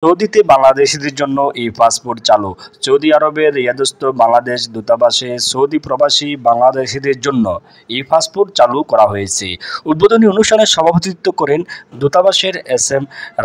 সৌদিতে বাংলাদেশিদের জন্য ই পাসপোর্ট চালু। সৌদি আরবের রিয়াদস্থ বাংলাদেশ দূতাবাসে সৌদি প্রবাসী বাংলাদেশিদের জন্য ই পাসপোর্ট চালু করা হয়েছে। উদ্বোধনী অনুষ্ঠানে সভাপতিত্ব করেন দূতাবাসের এস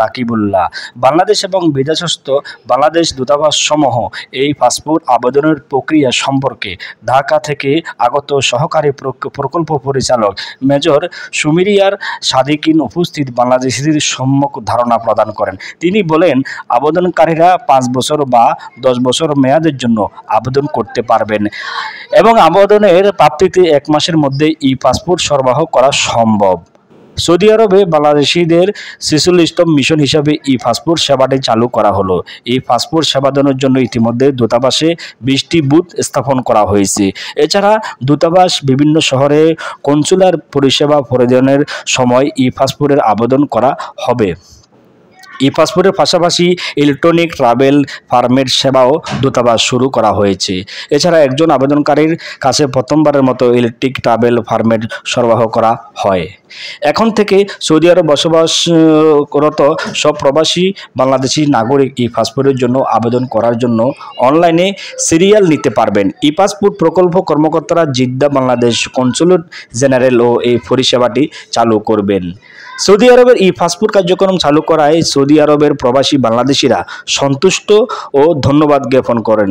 রাকিবুল্লাহ। বাংলাদেশ এবং বিদেশস্থ বাংলাদেশ দূতাবাসসমূহ এই পাসপোর্ট আবেদনের প্রক্রিয়া সম্পর্কে ঢাকা থেকে আগত সহকারী প্রকল্প পরিচালক মেজর সুমিরিয়ার সাদিকিন উপস্থিত বাংলাদেশিদের সম্যক ধারণা প্রদান করেন। তিনি বলেন, আবেদনকারীরা 5 বছর বা 10 বছর মেয়াদের জন্য আবেদন করতে পারবেন এবং আবেদনের প্রাপ্তিতে 1 মাসের মধ্যে ই পাসপোর্ট সরবরাহ করা সম্ভব। সৌদি আরবে বাংলাদেশিদের 46তম মিশন হিসাবে ই পাসপোর্ট সেবাটি চালু করা হলো। এই পাসপোর্ট সেবা দেওয়ার জন্য ইতিমধ্যে দূতাবাসে 20টি বুথ স্থাপন করা হয়েছে। এছাড়া দূতাবাস বিভিন্ন শহরে কনসুলার পরিষেবা প্রদানের সময় ই পাসপোর্টের আবেদন করা হবে। ই পাসপোর্টের পাশাপাশি ইলেকট্রনিক ট্রাভেল পারমিট সেবাও দূতাবাস শুরু করা হয়েছে। এছাড়া একজন আবেদনকারীর কাছে প্রথমবারের মতো ইলেকট্রিক ট্রাভেল পারমিট সরবরাহ করা হয়। এখন থেকে সৌদি আরব বসবাসরত সব প্রবাসী বাংলাদেশি নাগরিক ই পাসপোর্টের জন্য আবেদন করার জন্য অনলাইনে সিরিয়াল নিতে পারবেন। ই পাসপোর্ট প্রকল্প কর্মকর্তারা জিদ্দা বাংলাদেশ কনসুলেট জেনারেলও এই পরিষেবাটি চালু করবেন। সৌদি আরবের ই পাসপোর্ট কার্যক্রম চালু করায় সৌদি আরবের প্রবাসী বাংলাদেশিরা সন্তুষ্ট ও ধন্যবাদ জ্ঞাপন করেন।